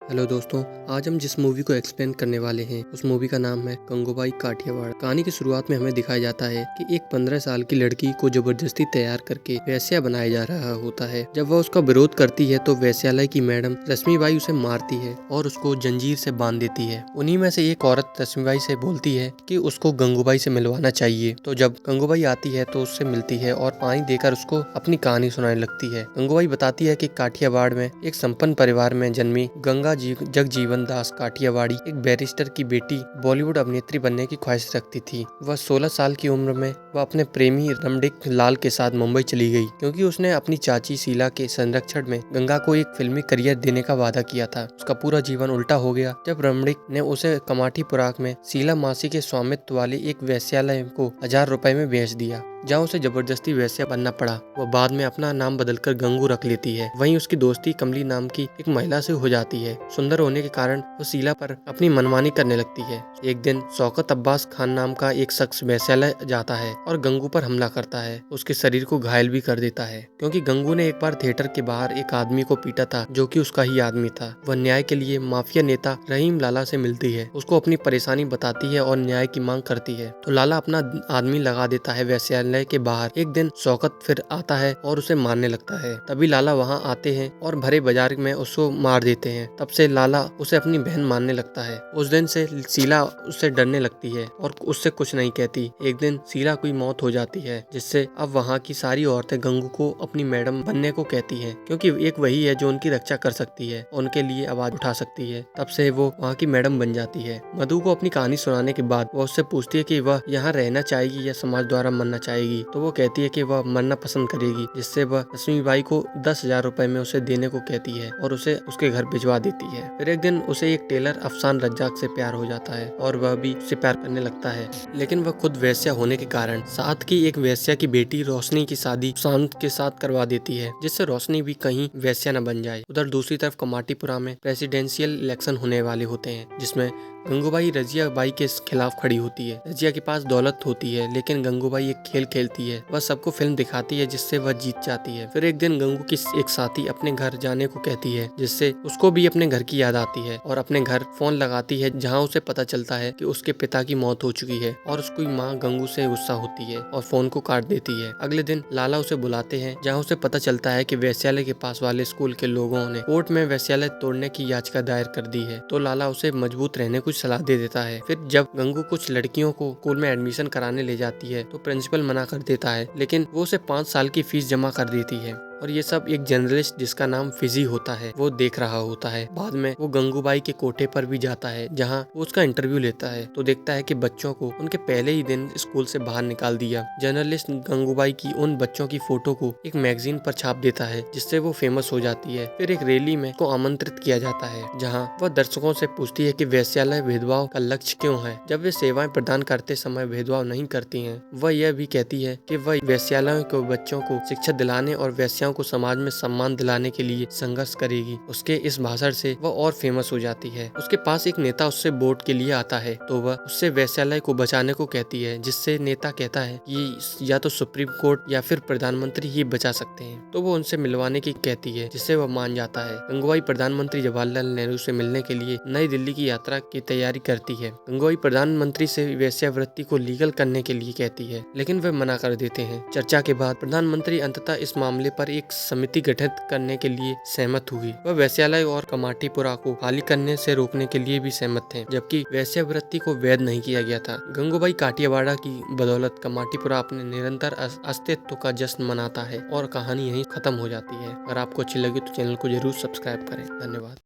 Hello दोस्तों, आज हम जिस मूवी को एक्सप्लेन करने वाले हैं उस मूवी का नाम है गंगूबाई काठियावाड़। कहानी की शुरुआत में हमें दिखाया जाता है कि एक 15 साल की लड़की को जबरदस्ती तैयार करके वेश्या बनाया जा रहा होता है। जब वह उसका विरोध करती है तो वेश्यालय की मैडम रश्मिबाई उसे मारती है और उसको जंजीर से बांध देती है। उन्हीं में से एक औरत रश्मिबाई से बोलती है कि उसको गंगूबाई से मिलवाना चाहिए। तो जब गंगूबाई आती है तो उससे मिलती है और पानी देकर उसको अपनी कहानी सुनाने लगती है। गंगूबाई बताती है कि काठियावाड़ में एक संपन्न परिवार में जन्मी गंगा जगजीवन दास काठियावाड़ी एक बैरिस्टर की बेटी बॉलीवुड अभिनेत्री बनने की ख्वाहिश रखती थी। वह 16 साल की उम्र में वह अपने प्रेमी रमणीक लाल के साथ मुंबई चली गई, क्योंकि उसने अपनी चाची शीला के संरक्षण में गंगा को एक फिल्मी करियर देने का वादा किया था। उसका पूरा जीवन उल्टा हो गया जब रमणीक ने उसे कमाठीपुरा में शीला मासी के स्वामित्व वाले एक वेश्यालय को 1000 रुपए में बेच दिया, जहाँ उसे जबरदस्ती वेश्या बनना पड़ा। वह बाद में अपना नाम बदलकर गंगू रख लेती है। वहीं उसकी दोस्ती कमली नाम की एक महिला से हो जाती है। सुंदर होने के कारण वो शीला पर अपनी मनमानी करने लगती है। एक दिन शौकत अब्बास खान नाम का एक शख्स वेश्यालय जाता है और गंगू पर हमला करता है। उसके शरीर को घायल भी कर देता है, क्योंकि गंगू ने एक बार थिएटर के बाहर एक आदमी को पीटा था जो कि उसका ही आदमी था। वह न्याय के लिए माफिया नेता रहीम लाला से मिलती है, उसको अपनी परेशानी बताती है और न्याय की मांग करती है। तो लाला अपना आदमी लगा देता है वेश्यालय के बाहर। एक दिन शौकत फिर आता है और उसे मारने लगता है। तभी लाला वहाँ आते हैं और भरे बाजार में उसको मार देते हैं। तब से लाला उसे अपनी बहन मानने लगता है। उस दिन से शीला उससे डरने लगती है और उससे कुछ नहीं कहती। एक दिन शीला की मौत हो जाती है, जिससे अब वहाँ की सारी औरतें गंगू को अपनी मैडम बनने को कहती हैं, क्योंकि एक वही है जो उनकी रक्षा कर सकती है, उनके लिए आवाज उठा सकती है। तब से वो वहाँ की मैडम बन जाती है। मधु को अपनी कहानी सुनाने के बाद वो उससे पूछती है कि वह यहाँ रहना चाहेगी या समाज द्वारा मरना चाहेगी। तो वो कहती है कि वह मरना पसंद करेगी, जिससे वह रश्मिबाई को 10,000 रुपए में उसे देने को कहती है और उसे उसके घर भिजवा देती है। फिर एक दिन उसे एक टेलर अफसान रज्जाक से प्यार हो जाता है और वह भी उससे प्यार करने लगता है, लेकिन वह खुद वेश्या होने के कारण साथ की एक वेश्या की बेटी रोशनी की शादी शांत के साथ करवा देती है, जिससे रोशनी भी कहीं वेश्या न बन जाए। उधर दूसरी तरफ कमाटीपुरा में प्रेसिडेंशियल इलेक्शन होने वाले होते हैं, जिसमें गंगूबाई रजिया बाई के खिलाफ खड़ी होती है। रजिया के पास दौलत होती है, लेकिन गंगूबाई एक खेल खेलती है। वह सबको फिल्म दिखाती है, जिससे वह जीत जाती है। फिर एक दिन गंगू की एक साथी अपने घर जाने को कहती है, जिससे उसको भी अपने घर की याद आती है और अपने घर फोन लगाती है, जहाँ उसे पता चलता है कि उसके पिता की मौत हो चुकी है और उसकी माँ गंगू से गुस्सा होती है और फोन को काट देती है। अगले दिन लाला उसे बुलाते हैं, जहाँ उसे पता चलता है कि वेश्यालय के पास वाले स्कूल के लोगों ने कोर्ट में वेश्यालय तोड़ने की याचिका दायर कर दी है। तो लाला उसे मजबूत रहने की सलाह दे देता है। फिर जब गंगू कुछ लड़कियों को स्कूल में एडमिशन कराने ले जाती है तो प्रिंसिपल मना कर देता है, लेकिन वो उसे 5 साल की फीस जमा कर देती है। और ये सब एक जर्नलिस्ट जिसका नाम फिजी होता है वो देख रहा होता है। बाद में वो गंगूबाई के कोठे पर भी जाता है, जहाँ वो उसका इंटरव्यू लेता है, तो देखता है कि बच्चों को उनके पहले ही दिन स्कूल से बाहर निकाल दिया। जर्नलिस्ट गंगूबाई की उन बच्चों की फोटो को एक मैगजीन पर छाप देता है, जिससे वो फेमस हो जाती है। फिर एक रैली में को आमंत्रित किया जाता है, जहाँ वह दर्शकों से पूछती है कि वेश्यालय भेदभाव का लक्ष्य क्यों है। जब वे सेवाएं प्रदान करते समय भेदभाव नहीं करती हैं, वह यह भी कहती है कि वह वेश्यालयों के बच्चों को शिक्षा दिलाने और वेश्याओं को समाज में सम्मान दिलाने के लिए संघर्ष करेगी। उसके इस भाषण से वह और फेमस हो जाती है। उसके पास एक नेता उससे वोट के लिए आता है, तो वह उससे वेश्यालय को बचाने को कहती है, जिससे नेता कहता है कि या तो सुप्रीम कोर्ट या फिर प्रधानमंत्री ही बचा सकते हैं। तो वो उनसे मिलवाने की कहती है, जिससे वह मान जाता है। गंगूबाई प्रधानमंत्री जवाहरलाल नेहरू से मिलने के लिए नई दिल्ली की यात्रा की तैयारी करती है। गंगूबाई प्रधानमंत्री से वेश्यावृत्ति को लीगल करने के लिए कहती है, लेकिन वे मना कर देते हैं। चर्चा के बाद प्रधानमंत्री अंततः इस मामले पर एक समिति गठित करने के लिए सहमत हुई। वह वेश्यालय और कमाटीपुरा को खाली करने से रोकने के लिए भी सहमत थे, जबकि वेश्यावृत्ति को वैध नहीं किया गया था। गंगूबाई काठियावाड़ की बदौलत कमाटीपुरा अपने निरंतर अस्तित्व का जश्न मनाता है और कहानी यहीं खत्म हो जाती है। अगर आपको अच्छी लगी तो चैनल को जरूर सब्सक्राइब करें। धन्यवाद।